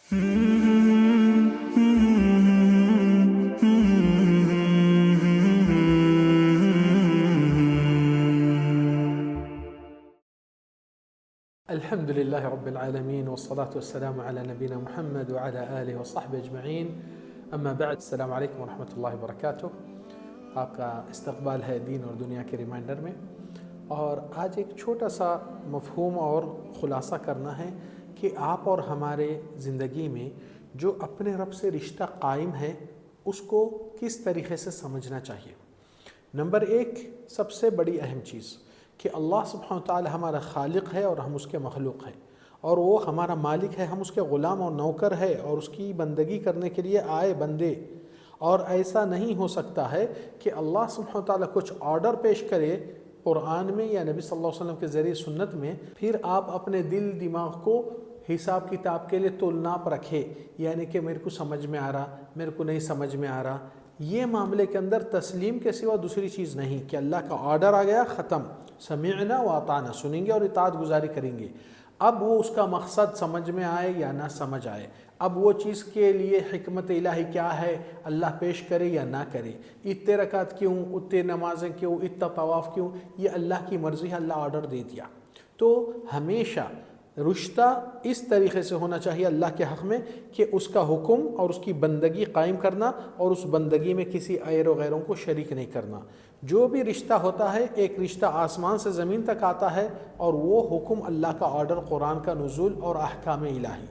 الحمد لله رب العالمين والصلاة والسلام على نبينا محمد وعلى آله وصحبه اجمعین اما بعد السلام علیکم ورحمۃ اللہ وبرکاتہ۔ آپ کا استقبال ہے دین اور دنیا کے ریمائنڈر میں، اور آج ایک چھوٹا سا مفہوم اور خلاصہ کرنا ہے کہ آپ اور ہمارے زندگی میں جو اپنے رب سے رشتہ قائم ہے اس کو کس طریقے سے سمجھنا چاہیے۔ نمبر ایک، سب سے بڑی اہم چیز کہ اللہ سبحانہ وتعالی ہمارا خالق ہے اور ہم اس کے مخلوق ہیں، اور وہ ہمارا مالک ہے، ہم اس کے غلام اور نوکر ہے اور اس کی بندگی کرنے کے لیے آئے بندے۔ اور ایسا نہیں ہو سکتا ہے کہ اللہ سبحانہ وتعالی کچھ آرڈر پیش کرے قرآن میں یا نبی صلی اللہ علیہ وسلم کے ذریعے سنت میں، پھر آپ اپنے دل دماغ کو حساب کتاب کے لیے تول ناپ رکھے، یعنی کہ میرے کو سمجھ میں آ رہا، میرے کو نہیں سمجھ میں آ رہا۔ یہ معاملے کے اندر تسلیم کے سوا دوسری چیز نہیں کہ اللہ کا آرڈر آ گیا، ختم، سمعنا و اطعنا، سنیں گے اور اطاعت گزاری کریں گے۔ اب وہ اس کا مقصد سمجھ میں آئے یا نہ سمجھ آئے، اب وہ چیز کے لیے حکمت الہی کیا ہے، اللہ پیش کرے یا نہ کرے، اتنے رکعت کیوں، اتنے نمازیں کیوں، اتنا طواف کیوں، یہ اللہ کی مرضی ہے، اللہ آرڈر دے دیا۔ تو ہمیشہ رشتہ اس طریقے سے ہونا چاہیے اللہ کے حق میں کہ اس کا حکم اور اس کی بندگی قائم کرنا، اور اس بندگی میں کسی غیر و غیروں کو شریک نہیں کرنا۔ جو بھی رشتہ ہوتا ہے، ایک رشتہ آسمان سے زمین تک آتا ہے، اور وہ حکم اللہ کا آرڈر، قرآن کا نزول اور احکام الہی،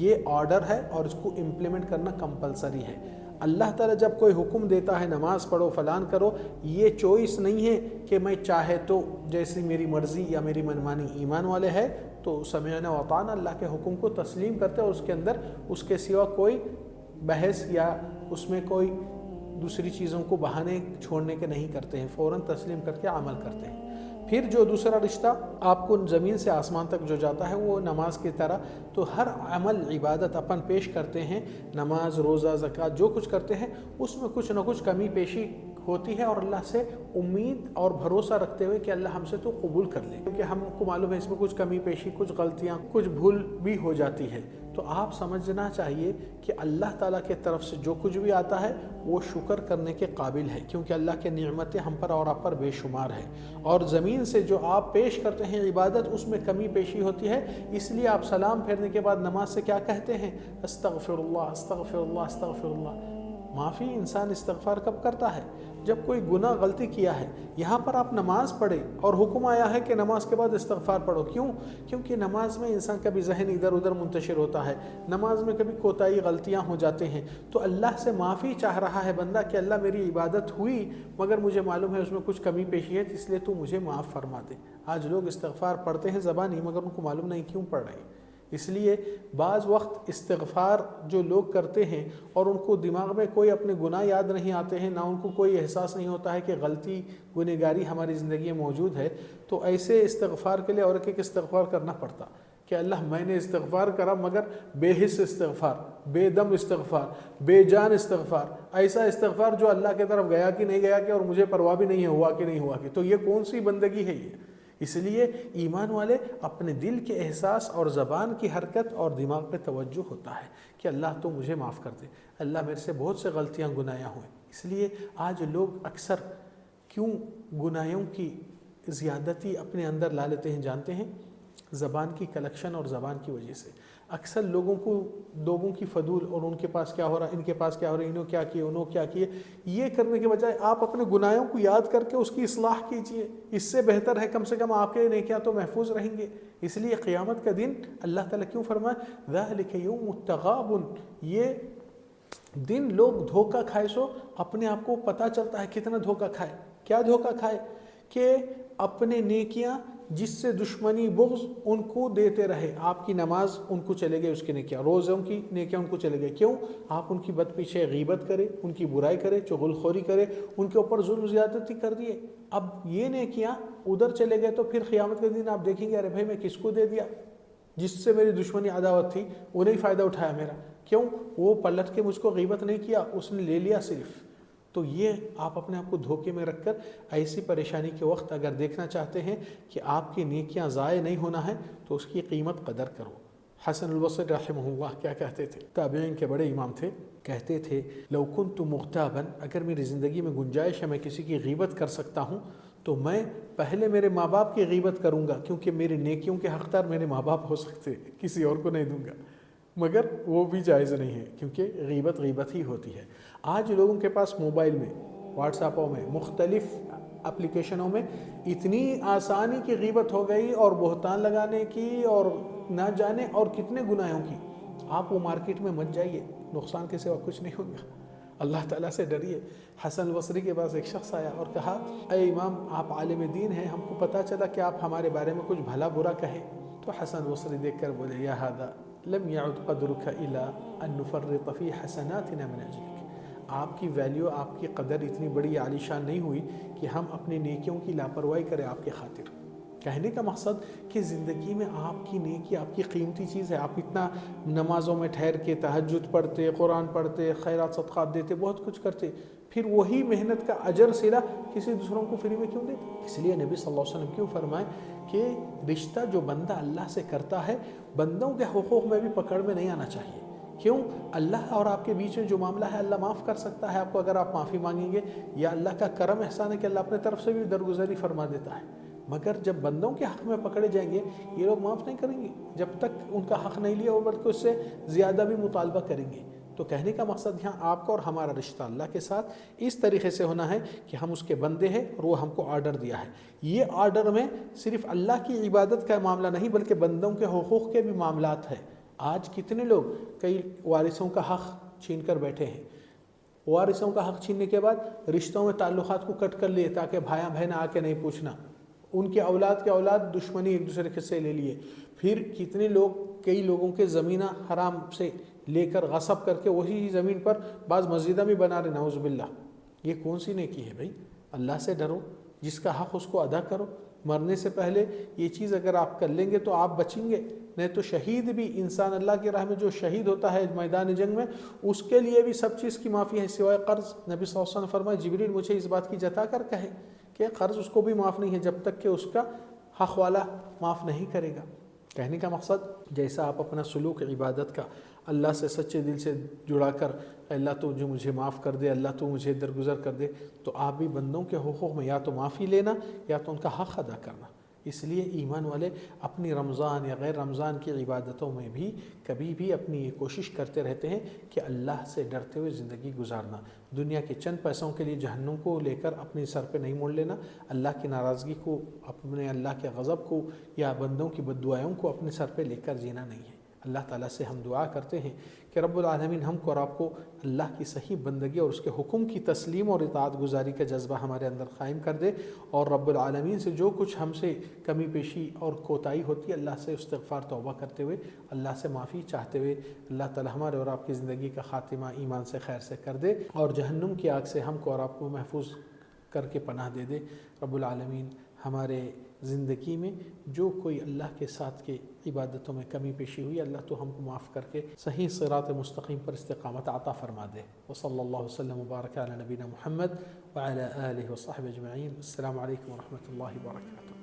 یہ آرڈر ہے اور اس کو امپلیمنٹ کرنا کمپلسری ہے۔ اللہ تعالیٰ جب کوئی حکم دیتا ہے نماز پڑھو فلان کرو، یہ چوائس نہیں ہے کہ میں چاہے تو جیسی میری مرضی یا میری منمانی۔ ایمان والے ہے تو سمعنا و اطعنا، اللہ کے حکم کو تسلیم کرتے، اور اس کے اندر اس کے سوا کوئی بحث یا اس میں کوئی دوسری چیزوں کو بہانے چھوڑنے کے نہیں کرتے ہیں، فوراً تسلیم کر کے عمل کرتے ہیں۔ پھر جو دوسرا رشتہ آپ کو زمین سے آسمان تک جو جاتا ہے، وہ نماز کی طرح، تو ہر عمل عبادت اپن پیش کرتے ہیں، نماز، روزہ، زکوٰۃ، جو کچھ کرتے ہیں اس میں کچھ نہ کچھ کمی پیشی ہوتی ہے، اور اللہ سے امید اور بھروسہ رکھتے ہوئے کہ اللہ ہم سے تو قبول کر لے، کیونکہ ہم کو معلوم ہے اس میں کچھ کمی پیشی، کچھ غلطیاں، کچھ بھول بھی ہو جاتی ہے۔ تو آپ سمجھنا چاہیے کہ اللہ تعالیٰ کے طرف سے جو کچھ بھی آتا ہے وہ شکر کرنے کے قابل ہے، کیونکہ اللہ کے نعمتیں ہم پر اور آپ پر بے شمار ہے، اور زمین سے جو آپ پیش کرتے ہیں عبادت، اس میں کمی پیشی ہوتی ہے، اس لیے آپ سلام پھیرنے کے بعد نماز سے کیا کہتے ہیں؟ استغفر اللہ، استغفر اللہ، استغفر اللہ۔ معافی انسان استغفار کب کرتا ہے؟ جب کوئی گناہ غلطی کیا ہے۔ یہاں پر آپ نماز پڑھے اور حکم آیا ہے کہ نماز کے بعد استغفار پڑھو، کیوں؟ کیونکہ نماز میں انسان کبھی ذہن ادھر ادھر منتشر ہوتا ہے، نماز میں کبھی کوتاہی، غلطیاں ہو جاتے ہیں، تو اللہ سے معافی چاہ رہا ہے بندہ کہ اللہ میری عبادت ہوئی مگر مجھے معلوم ہے اس میں کچھ کمی پیشی ہے، اس لیے تو مجھے معاف فرما دے۔ آج لوگ استغفار پڑھتے ہیں زبانی، مگر ان کو معلوم نہیں کیوں پڑھ رہے ہیں۔ اس لیے بعض وقت استغفار جو لوگ کرتے ہیں اور ان کو دماغ میں کوئی اپنے گناہ یاد نہیں آتے ہیں، نہ ان کو کوئی احساس نہیں ہوتا ہے کہ غلطی، گنہگاری ہماری زندگی میں موجود ہے، تو ایسے استغفار کے لیے اور ایک استغفار کرنا پڑتا کہ اللہ میں نے استغفار کرا مگر بے حس استغفار، بے دم استغفار، بے جان استغفار، ایسا استغفار جو اللہ کی طرف گیا کہ نہیں گیا کہ اور مجھے پرواہ بھی نہیں ہے ہوا کہ نہیں ہوا کہ، تو یہ کون سی بندگی ہے یہ؟ اس لیے ایمان والے اپنے دل کے احساس اور زبان کی حرکت اور دماغ پہ توجہ ہوتا ہے کہ اللہ تو مجھے معاف کر دے، اللہ میرے سے بہت سے غلطیاں گناہیاں ہوئیں۔ اس لیے آج لوگ اکثر کیوں گناہوں کی زیادتی اپنے اندر لا لیتے ہیں جانتے ہیں؟ زبان کی کلیکشن اور زبان کی وجہ سے۔ اکثر لوگوں کی فضول، اور ان کے پاس کیا ہو رہا، ان کے پاس کیا ہو رہا، انہوں کیا کیے، انہوں کیا کیے، یہ کرنے کے بجائے آپ اپنے گناہوں کو یاد کر کے اس کی اصلاح کیجئے، اس سے بہتر ہے کم سے کم آپ کے نیکیاں تو محفوظ رہیں گے۔ اس لیے قیامت کا دن اللہ تعالیٰ کیوں فرمائے ذَلِكَ يَوْمُ التَّغَابُنِ، یہ دن لوگ دھوکہ کھائے سو اپنے آپ کو پتہ چلتا ہے کتنا دھوکہ کھائے۔ کیا دھوکہ کھائے؟ کہ اپنے نیکیاں جس سے دشمنی، بغض، ان کو دیتے رہے۔ آپ کی نماز ان کو چلے گئے، اس کی نیکیاں، روزوں کی نیکیاں ان کو چلے گئے، کیوں؟ آپ ان کی بد پیچھے غیبت کرے، ان کی برائی کرے، چغل خوری کرے، ان کے اوپر ظلم زیادتی کر دیے۔ اب یہ نیکیاں ادھر چلے گئے تو پھر قیامت کے دن آپ دیکھیں گے ارے بھائی میں کس کو دے دیا؟ جس سے میری دشمنی عداوت تھی انہیں فائدہ اٹھایا میرا، کیوں؟ وہ پلٹ کے مجھ کو غیبت نہیں کیا، اس نے لے لیا صرف۔ تو یہ آپ اپنے آپ کو دھوکے میں رکھ کر ایسی پریشانی کے وقت اگر دیکھنا چاہتے ہیں کہ آپ کی نیکیاں ضائع نہیں ہونا ہے تو اس کی قیمت قدر کرو، حسن البصری رحمہ اللہ کیا کہتے تھے؟ تابعین کے بڑے امام تھے، کہتے تھے لو کنت مغتابا، اگر میری زندگی میں گنجائش ہے میں کسی کی غیبت کر سکتا ہوں تو میں پہلے میرے ماں باپ کی غیبت کروں گا، کیونکہ میری نیکیوں کے حقدار میرے ماں باپ ہو سکتے، کسی اور کو نہیں دوں گا، مگر وہ بھی جائز نہیں ہے کیونکہ غیبت ہی ہوتی ہے۔ آج لوگوں کے پاس موبائل میں، واٹس ایپوں میں، مختلف اپلیکیشنوں میں اتنی آسانی کی غیبت ہو گئی اور بہتان لگانے کی اور نہ جانے اور کتنے گناہوں کی۔ آپ وہ مارکیٹ میں مت جائیے، نقصان کے سوا کچھ نہیں ہوگا، اللہ تعالیٰ سے ڈریے۔ حسن البصری کے پاس ایک شخص آیا اور کہا اے امام آپ عالم دین ہیں، ہم کو پتہ چلا کہ آپ ہمارے بارے میں کچھ بھلا برا کہیں۔ تو حسن البصری دیکھ کر بولے یا ھذا لم يعد قدرك الا ان نفرط في حسناتنا من اجلك، آپ کی ویلیو، آپ کی قدر اتنی بڑی عالی شان نہیں ہوئی کہ ہم اپنی نیکیوں کی لاپرواہی کریں آپ کی خاطر۔ کہنے کا مقصد کہ زندگی میں آپ کی نیکی آپ کی قیمتی چیز ہے۔ آپ اتنا نمازوں میں ٹھہر کے تہجد پڑھتے، قرآن پڑھتے، خیرات صدقات دیتے، بہت کچھ کرتے، پھر وہی محنت کا اجر صلہ کسی دوسروں کو فری میں کیوں دیتے؟ اس لیے نبی صلی اللہ علیہ وسلم کیوں فرمائے کہ رشتہ جو بندہ اللہ سے کرتا ہے، بندوں کے حقوق میں بھی پکڑ میں نہیں آنا چاہیے۔ کیوں؟ اللہ اور آپ کے بیچ میں جو معاملہ ہے اللہ معاف کر سکتا ہے آپ کو اگر آپ معافی مانگیں گے، یا اللہ کا کرم احسان ہے کہ اللہ اپنے طرف سے بھی درگزری فرما دیتا ہے۔ مگر جب بندوں کے حق میں پکڑے جائیں گے یہ لوگ معاف نہیں کریں گے جب تک ان کا حق نہیں لیا، اور بلکہ اس سے زیادہ بھی مطالبہ کریں گے۔ تو کہنے کا مقصد یہاں آپ کا اور ہمارا رشتہ اللہ کے ساتھ اس طریقے سے ہونا ہے کہ ہم اس کے بندے ہیں اور وہ ہم کو آرڈر دیا ہے۔ یہ آرڈر میں صرف اللہ کی عبادت کا معاملہ نہیں بلکہ بندوں کے حقوق کے بھی معاملات ہیں۔ آج کتنے لوگ کئی وارثوں کا حق چھین کر بیٹھے ہیں، وارثوں کا حق چھیننے کے بعد رشتوں میں تعلقات کو کٹ کر لیے تاکہ بھائیاں بہن آ کے نہیں پوچھنا، ان کے اولاد کے اولاد دشمنی ایک دوسرے کے سے لے لیے، پھر کتنے لوگ کئی لوگوں کے زمینہ حرام سے لے کر غصب کر کے وہی زمین پر بعض مسجدیں بھی بنا رہے، نعوذ باللہ۔ یہ کون سی نیکی ہے بھائی؟ اللہ سے ڈرو، جس کا حق اس کو ادا کرو۔ مرنے سے پہلے یہ چیز اگر آپ کر لیں گے تو آپ بچیں گے، نہیں تو شہید بھی انسان اللہ کی راہ میں جو شہید ہوتا ہے میدان جنگ میں، اس کے لیے بھی سب چیز کی معافی ہے سوائے قرض۔ نبی صلی اللہ علیہ وسلم فرمائے جبریل مجھے اس بات کی جتا کر کہے کہ قرض اس کو بھی معاف نہیں ہے جب تک کہ اس کا حق والا معاف نہیں کرے گا۔ کہنے کا مقصد جیسا آپ اپنا سلوک عبادت کا اللہ سے سچے دل سے جڑا کر اللہ تو جو مجھے معاف کر دے، اللہ تو مجھے درگزر کر دے، تو آپ بھی بندوں کے حقوق میں یا تو معافی لینا یا تو ان کا حق ادا کرنا۔ اس لیے ایمان والے اپنی رمضان یا غیر رمضان کی عبادتوں میں بھی کبھی بھی اپنی یہ کوشش کرتے رہتے ہیں کہ اللہ سے ڈرتے ہوئے زندگی گزارنا، دنیا کے چند پیسوں کے لیے جہنم کو لے کر اپنے سر پہ نہیں موڑ لینا، اللہ کی ناراضگی کو، اپنے اللہ کے غضب کو یا بندوں کی بددعاؤں کو اپنے سر پہ لے کر جینا نہیں ہے۔ اللہ تعالیٰ سے ہم دعا کرتے ہیں کہ رب العالمین ہم کو اور آپ کو اللہ کی صحیح بندگی اور اس کے حکم کی تسلیم اور اطاعت گزاری کا جذبہ ہمارے اندر قائم کر دے، اور رب العالمین سے جو کچھ ہم سے کمی پیشی اور کوتاہی ہوتی ہے اللہ سے استغفار توبہ کرتے ہوئے، اللہ سے معافی چاہتے ہوئے، اللہ تعالیٰ ہمارے اور آپ کی زندگی کا خاتمہ ایمان سے خیر سے کر دے اور جہنم کی آگ سے ہم کو اور آپ کو محفوظ کر کے پناہ دے دے۔ رب العالمین ہمارے زندگی میں جو کوئی اللہ کے ساتھ کے عبادتوں میں کمی پیشی ہوئی، اللہ تو ہم کو معاف کر کے صحیح صراط مستقیم پر استقامت عطا فرما دے۔ وصلی اللہ وسلم وبارک علی نبینا محمد وعلی آلہ وصحبہ اجمعین۔ السلام علیکم ورحمۃ اللہ وبرکاتہ۔